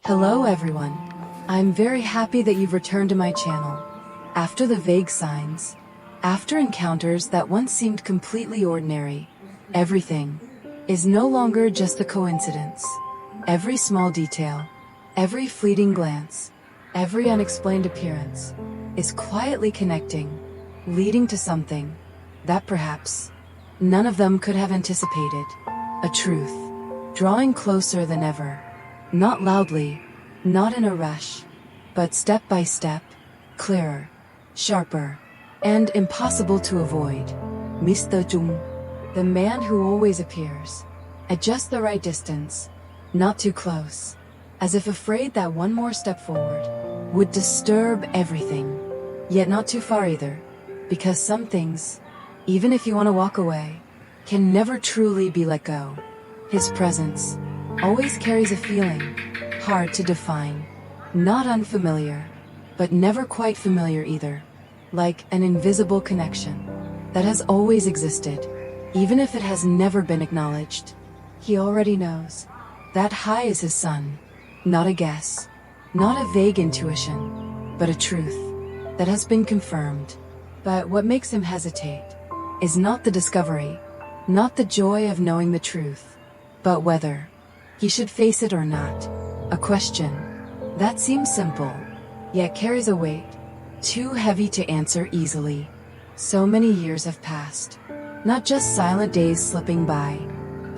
Hello everyone. I'm very happy that you've returned to my channel. After the vague signs, after encounters that once seemed completely ordinary, everything is no longer just a coincidence. Every small detail, every fleeting glance, every unexplained appearance is quietly connecting, leading to something that perhaps none of them could have anticipated. A truth, drawing closer than ever. Not loudly, not in a rush, but step by step, clearer, sharper, and impossible to avoid. Mr Trung, the man who always appears at just the right distance, not too close, as if afraid that one more step forward would disturb everything, yet not too far either, because some things, even if you want to walk away, can never truly be let go. His presence always carries a feeling, hard to define, not unfamiliar, but never quite familiar either, like an invisible connection that has always existed, even if it has never been acknowledged. He already knows that Hai is his son, not a guess, not a vague intuition, but a truth that has been confirmed. But what makes him hesitate is not the discovery, not the joy of knowing the truth, but whether he should face it or not. A question that seems simple, yet carries a weight too heavy to answer easily. So many years have passed, not just silent days slipping by,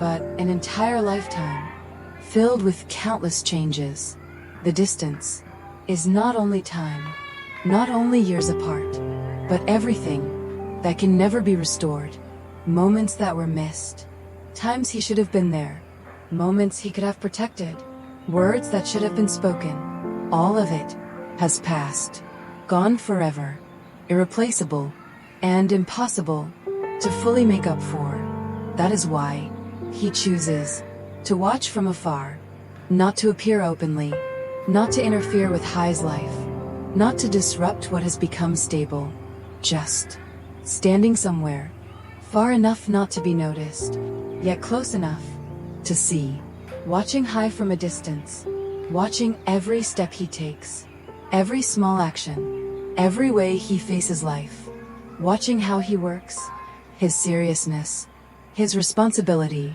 but an entire lifetime filled with countless changes. The distance is not only time, not only years apart, but everything that can never be restored. Moments that were missed, times he should have been there, moments he could have protected, words that should have been spoken. All of it has passed, gone forever, irreplaceable, and impossible to fully make up for. That is why he chooses to watch from afar, not to appear openly, not to interfere with Hai's life, not to disrupt what has become stable, just standing somewhere, far enough not to be noticed, yet close enough to see, watching Hai from a distance, watching every step he takes, every small action, every way he faces life, watching how he works, his seriousness, his responsibility,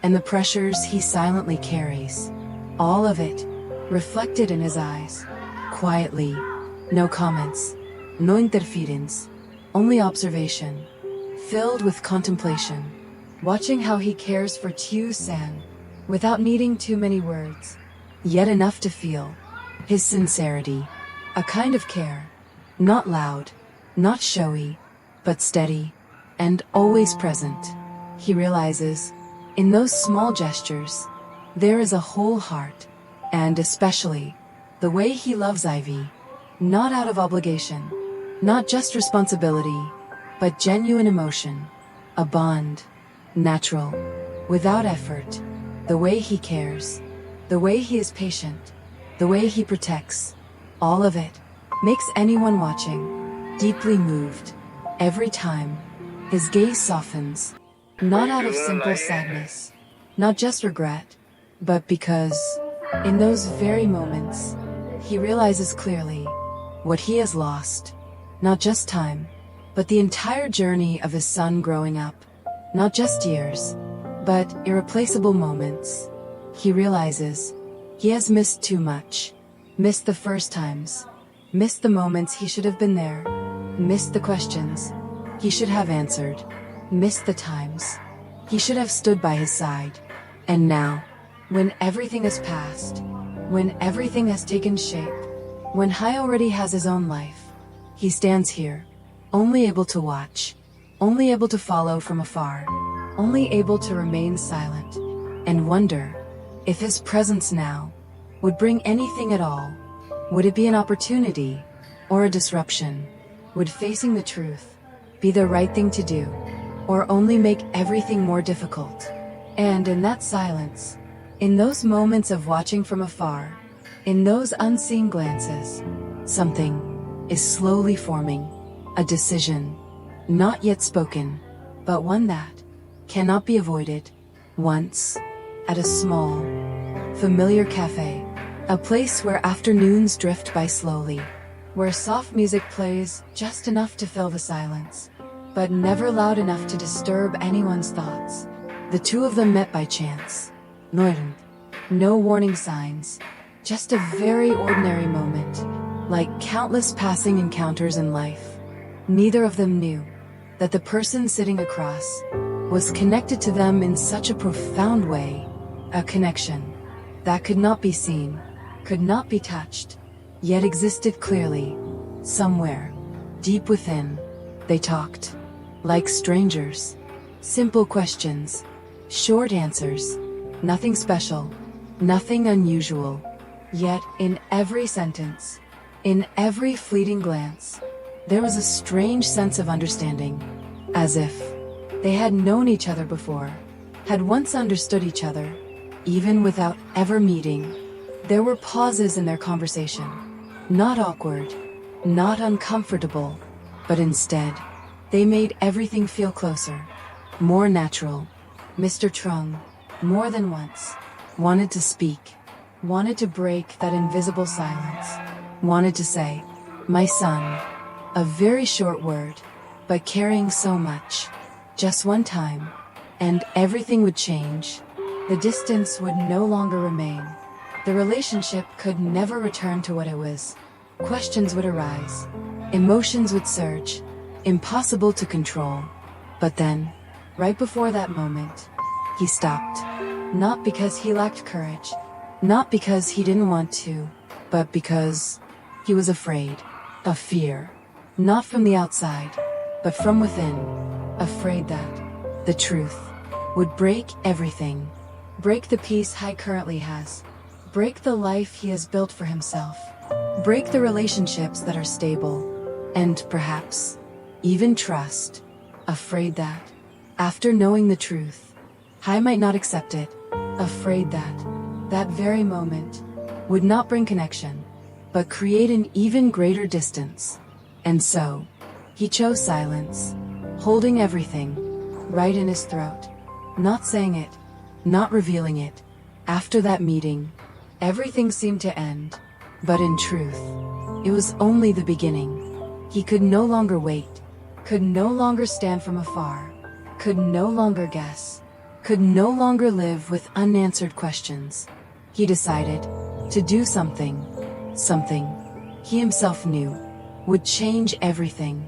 and the pressures he silently carries. All of it reflected in his eyes, quietly, no comments, no interference, only observation, filled with contemplation, watching how he cares for Tiểu San, without needing too many words, yet enough to feel his sincerity, a kind of care, not loud, not showy, but steady, and always present. He realizes, in those small gestures, there is a whole heart, and especially, the way he loves Ivy, not out of obligation, not just responsibility, but genuine emotion, a bond, natural, without effort, the way he cares, the way he is patient, the way he protects, all of it makes anyone watching deeply moved. Every time his gaze softens, not out of simple sadness, not just regret, but because, in those very moments, he realizes clearly what he has lost, not just time, but the entire journey of his son growing up, not just years, but irreplaceable moments. He realizes he has missed too much, missed the first times, missed the moments he should have been there, missed the questions he should have answered, missed the times he should have stood by his side. And now, when everything has passed, when everything has taken shape, when Hai already has his own life, he stands here, only able to watch, only able to follow from afar, only able to remain silent, and wonder if his presence now would bring anything at all. Would it be an opportunity or a disruption? Would facing the truth be the right thing to do, or only make everything more difficult? And in that silence, in those moments of watching from afar, in those unseen glances, something is slowly forming, a decision, not yet spoken, but one that cannot be avoided. Once, at a small, familiar cafe, A place where afternoons drift by slowly, where soft music plays just enough to fill the silence, but never loud enough to disturb anyone's thoughts. The two of them met by chance. No warning signs, just a very ordinary moment, like countless passing encounters in life. Neither of them knew that the person sitting across was connected to them in such a profound way, a connection that could not be seen, could not be touched, yet existed clearly, somewhere, deep within. They talked, like strangers. Simple questions, short answers, nothing special, nothing unusual. Yet in every sentence, in every fleeting glance, there was a strange sense of understanding, as if they had known each other before, had once understood each other, even without ever meeting. There were pauses in their conversation, not awkward, not uncomfortable, but instead, they made everything feel closer, more natural. Mr. Trung, more than once, wanted to speak, wanted to break that invisible silence, wanted to say, "My son," a very short word, but carrying so much. Just one time, and everything would change. The distance would no longer remain. The relationship could never return to what it was. Questions would arise. Emotions would surge. Impossible to control. But then, right before that moment, he stopped. Not because he lacked courage. Not because he didn't want to. But because he was afraid. Of fear. Not from the outside, but from within. Afraid that the truth would break everything. Break the peace Hai currently has. Break the life he has built for himself. Break the relationships that are stable. And perhaps, even trust. Afraid that, after knowing the truth, Hai might not accept it. Afraid that, that very moment, would not bring connection, but create an even greater distance. And so, he chose silence, holding everything, right in his throat. Not saying it, not revealing it. After that meeting, everything seemed to end. But in truth, it was only the beginning. He could no longer wait, could no longer stand from afar, could no longer guess, could no longer live with unanswered questions. He decided to do something he himself knew would change everything.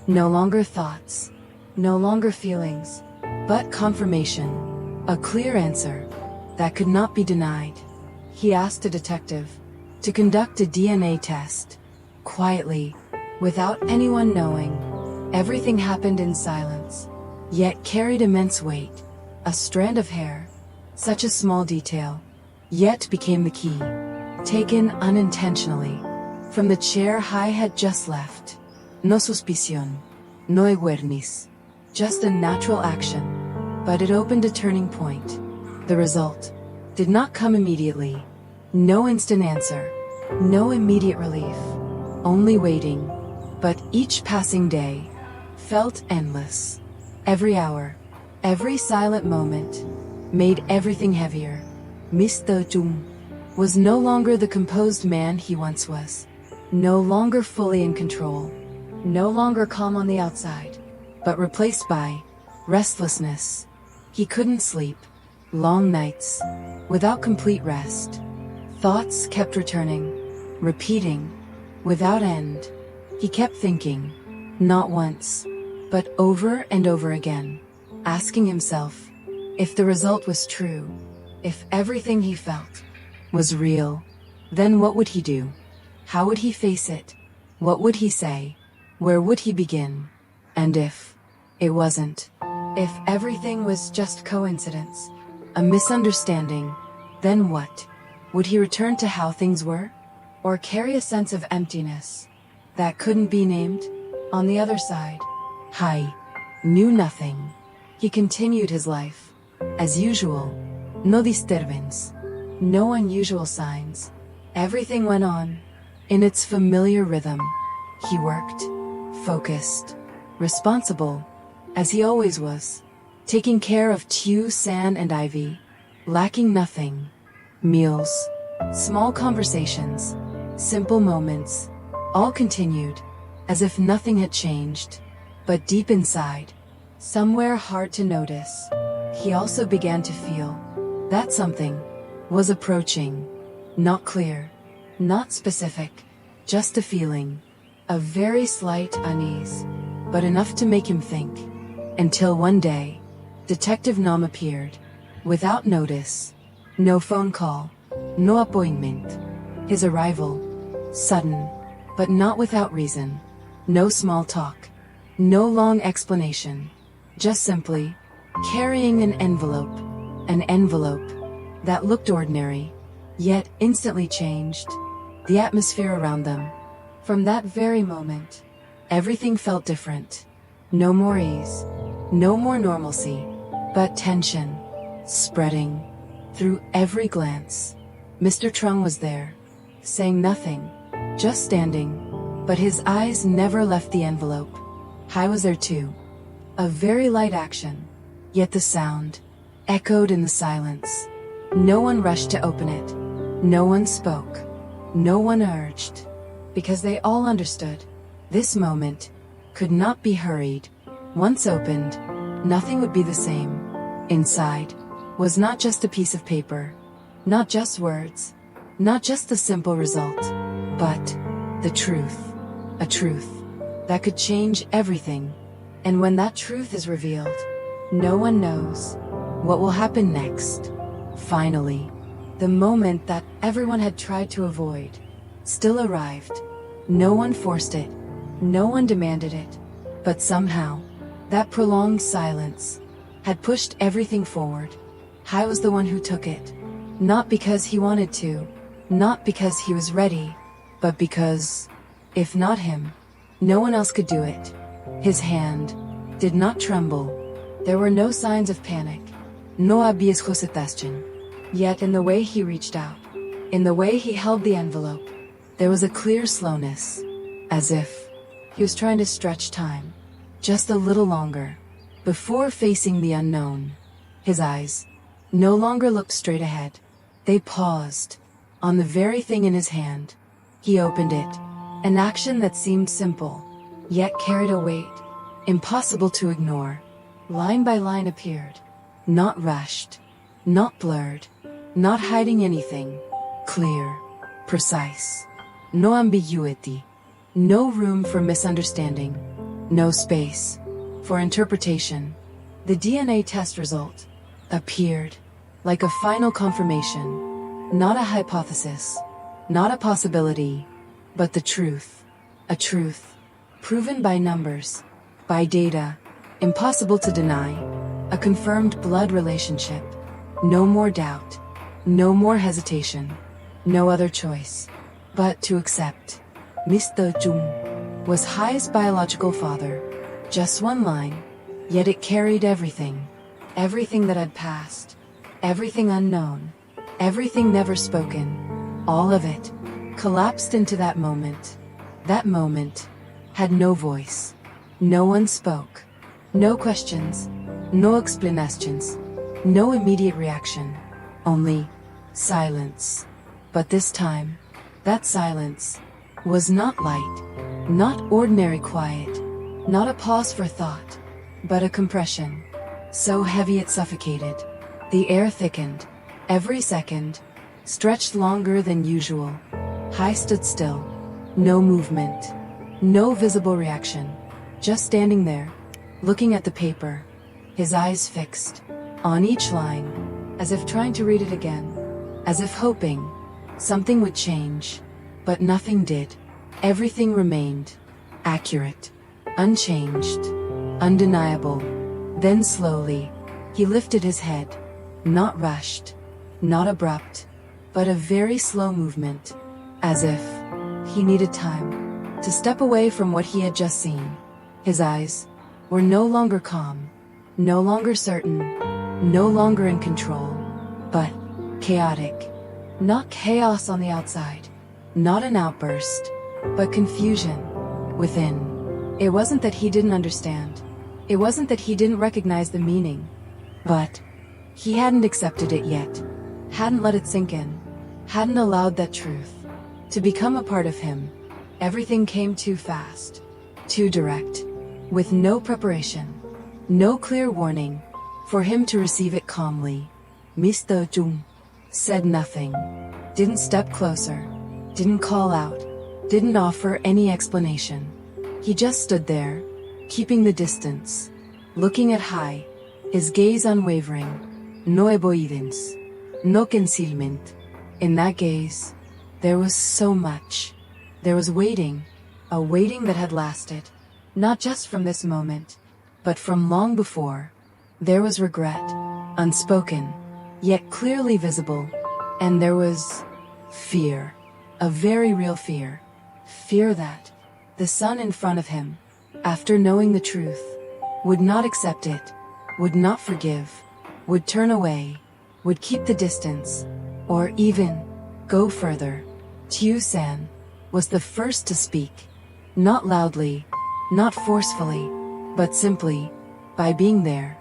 No longer thoughts, no longer feelings, but confirmation, a clear answer that could not be denied. He asked a detective to conduct a DNA test, quietly, without anyone knowing. Everything happened in silence, yet carried immense weight. A strand of hair, such a small detail, yet became the key. Taken unintentionally, from the chair Hai had just left. No suspicion, no awareness, just a natural action, but it opened a turning point. The result did not come immediately. No instant answer, no immediate relief, only waiting. But each passing day felt endless. Every hour, every silent moment, made everything heavier. Mr. Trung was no longer the composed man he once was. No longer fully in control. No longer calm on the outside, but replaced by restlessness. He couldn't sleep. Long nights, without complete rest. Thoughts kept returning, repeating, without end. He kept thinking, not once, but over and over again, asking himself if the result was true, if everything he felt was real. Then what would he do? How would he face it? What would he say? Where would he begin? And if it wasn't, if everything was just coincidence, a misunderstanding, then what? Would he return to how things were? Or carry a sense of emptiness that couldn't be named? On the other side, Hai knew nothing. He continued his life as usual. No disturbance, no unusual signs. Everything went on in its familiar rhythm. He worked, focused, responsible, as he always was, taking care of Tieu, San and Ivy, lacking nothing. Meals, Small conversations, simple moments, all continued, as if nothing had changed. But deep inside, somewhere hard to notice, he also began to feel that something was approaching. Not clear, not specific, just a feeling, a very slight unease, but enough to make him think. Until one day, Detective Nam appeared, without notice. No phone call, no appointment. His arrival, sudden, but not without reason. No small talk, no long explanation. Just simply, carrying an envelope that looked ordinary, yet instantly changed the atmosphere around them. From that very moment, everything felt different. No more ease, no more normalcy, but tension, spreading through every glance. Mr. Trung was there, saying nothing, just standing, but his eyes never left the envelope. I was there too. A very light action, yet the sound echoed in the silence. No one rushed to open it. No one spoke. No one urged. Because they all understood. This moment could not be hurried. Once opened, nothing would be the same. Inside was not just a piece of paper, not just words, not just the simple result, but the truth. A truth that could change everything. And when that truth is revealed, no one knows what will happen next. Finally, the moment that everyone had tried to avoid still arrived. No one forced it, no one demanded it, but somehow, that prolonged silence had pushed everything forward. I was the one who took it, not because he wanted to, not because he was ready, but because, if not him, no one else could do it. His hand did not tremble. There were no signs of panic, no obvious hesitation. Yet in the way he reached out, in the way he held the envelope, there was a clear slowness, as if he was trying to stretch time just a little longer before facing the unknown. His eyes no longer looked straight ahead. They paused on the very thing in his hand. He opened it, an action that seemed simple, yet carried a weight impossible to ignore. Line by line appeared, not rushed, not blurred, not hiding anything. Clear, precise, no ambiguity, no room for misunderstanding, no space for interpretation. The DNA test result appeared like a final confirmation, not a hypothesis, not a possibility, but the truth. A truth proven by numbers, by data, impossible to deny. A confirmed blood relationship. No more doubt, no more hesitation, no other choice but to accept. Mr. Trung was Hai's biological father. Just one line, yet it carried everything. Everything that had passed, everything unknown, everything never spoken. All of it collapsed into that moment. That moment had no voice. No one spoke. No questions, no explanations, no immediate reaction. Only silence. But this time, that silence was not light, not ordinary quiet, not a pause for thought, but a compression, so heavy it suffocated. The air thickened, every second stretched longer than usual. Hai stood still, no movement, no visible reaction, just standing there, looking at the paper, his eyes fixed on each line, as if trying to read it again, as if hoping something would change, but nothing did. Everything remained accurate, unchanged, undeniable. Then slowly, he lifted his head, not rushed, not abrupt, but a very slow movement, as if he needed time to step away from what he had just seen. His eyes were no longer calm, no longer certain, no longer in control, but chaotic. Not chaos on the outside, not an outburst, but confusion within. It wasn't that he didn't understand. It wasn't that he didn't recognize the meaning, but he hadn't accepted it yet, hadn't let it sink in. hadn't allowed that truth to become a part of him. Everything came too fast, too direct, with no preparation, no clear warning, for him to receive it calmly. Mr Trung said nothing, didn't step closer, didn't call out, didn't offer any explanation. He just stood there, keeping the distance, looking at Hai, his gaze unwavering. No avoidance, no concealment. In that gaze, there was so much. There was waiting, a waiting that had lasted, not just from this moment, but from long before. There was regret, unspoken, yet clearly visible, and there was fear, a very real fear. Fear that the son in front of him, after knowing the truth, would not accept it, would not forgive, would turn away, would keep the distance, or even go further. Tieu San was the first to speak, not loudly, not forcefully, but simply by being there,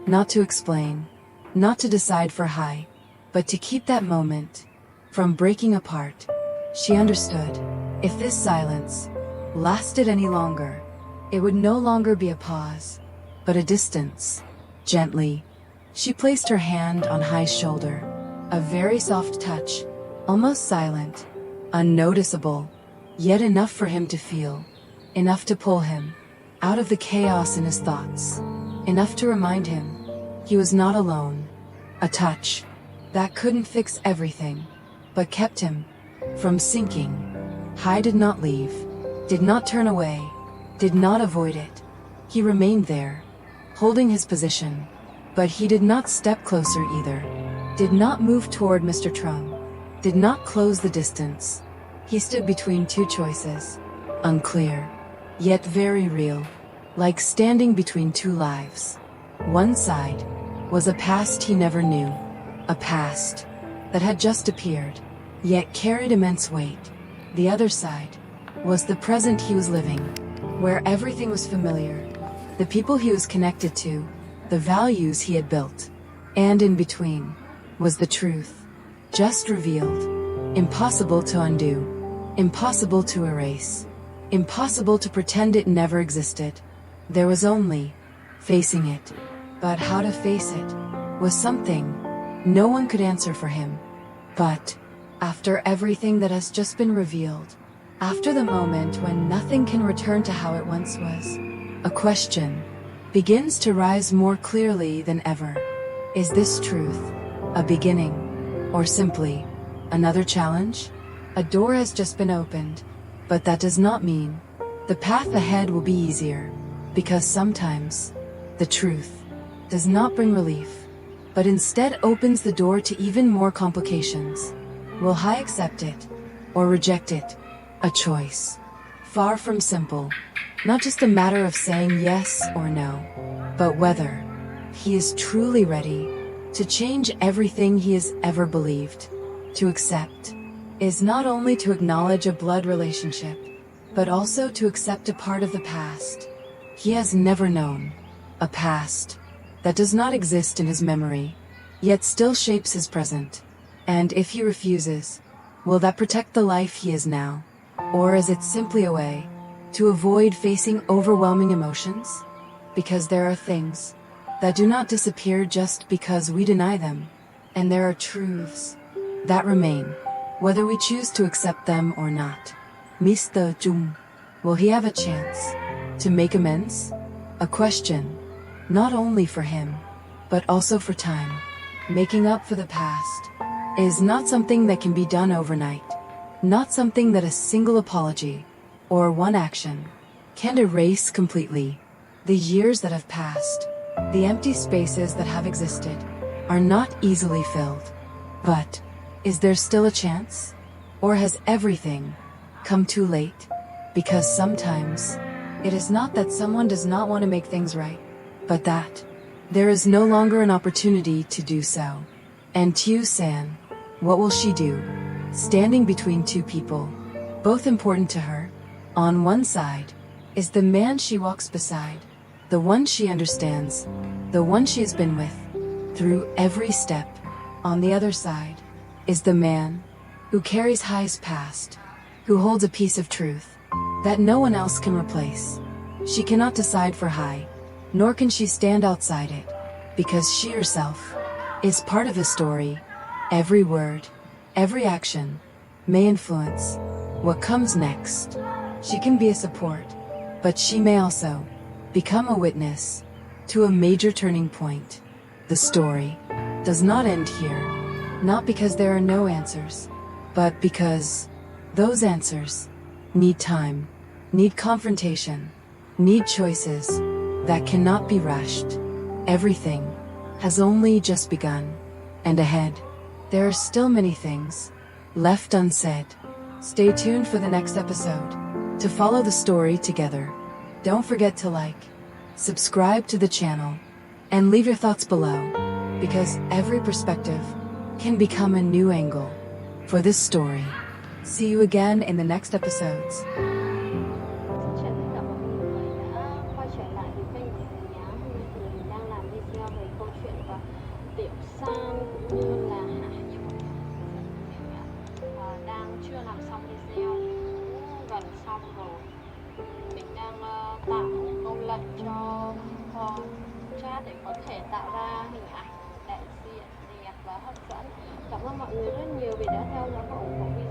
not to explain, not to decide for Hai, but to keep that moment from breaking apart. She understood, if this silence lasted any longer, it would no longer be a pause, but a distance. Gently, she placed her hand on Hai's shoulder, a very soft touch, almost silent, unnoticeable, yet enough for him to feel, enough to pull him out of the chaos in his thoughts, enough to remind him he was not alone. A touch that couldn't fix everything, but kept him from sinking. Hai did not leave, did not turn away, did not avoid it. He remained there, holding his position, but he did not step closer either, did not move toward Mr Trung, did not close the distance. He stood between two choices, unclear, yet very real, like standing between two lives. One side was a past he never knew, a past that had just appeared, yet carried immense weight. The other side was the present he was living, where everything was familiar, the people he was connected to, the values he had built, and in between was the truth, just revealed, impossible to undo, impossible to erase, impossible to pretend it never existed. There was only facing it, but how to face it was something no one could answer for him. But after everything that has just been revealed, after the moment when nothing can return to how it once was, a question begins to rise more clearly than ever. Is this truth a beginning, or simply another challenge? A door has just been opened, but that does not mean the path ahead will be easier, because sometimes the truth does not bring relief, but instead opens the door to even more complications. Will Hai accept it, or reject it? A choice, far from simple, not just a matter of saying yes or no, but whether he is truly ready to change everything he has ever believed. To accept is not only to acknowledge a blood relationship, but also to accept a part of the past he has never known, a past that does not exist in his memory, yet still shapes his present. And if he refuses, will that protect the life he is now? Or is it simply a way to avoid facing overwhelming emotions? Because there are things that do not disappear just because we deny them, and there are truths that remain, whether we choose to accept them or not. Mr Trung, will he have a chance to make amends? A question, not only for him, but also for time. Making up for the past is not something that can be done overnight, not something that a single apology or one action can erase completely. The years that have passed, the empty spaces that have existed, are not easily filled. But is there still a chance? Or has everything come too late? Because sometimes it is not that someone does not want to make things right, but that there is no longer an opportunity to do so. And Tieu San, what will she do? Standing between two people, both important to her. On one side is the man she walks beside, the one she understands, the one she has been with through every step. On the other side is the man who carries Hai's past, who holds a piece of truth that no one else can replace. She cannot decide for Hai, nor can she stand outside it, because she herself is part of the story. Every word, every action may influence what comes next. She can be a support, but she may also become a witness to a major turning point. The story does not end here, not because there are no answers, but because those answers need time, need confrontation, need choices that cannot be rushed. Everything has only just begun, and ahead, there are still many things left unsaid. Stay tuned for the next episode to follow the story together. Don't forget to like, subscribe to the channel, and leave your thoughts below, because every perspective can become a new angle for this story. See you again in the next episodes. Chào tất cả mọi người đã quay trở lại với kênh của mình nhé. Hôm nay thì mình đang làm video về câu chuyện của Tiểu San cũng như là Hải như mọi người. Mình đang chưa làm xong video, cũng gần xong rồi. Mình đang tạo một câu lệnh cho chat để có thể tạo ra hình ảnh đại diện đẹp và hấp dẫn. Cảm ơn mọi người rất nhiều vì đã theo dõi và ủng hộ video.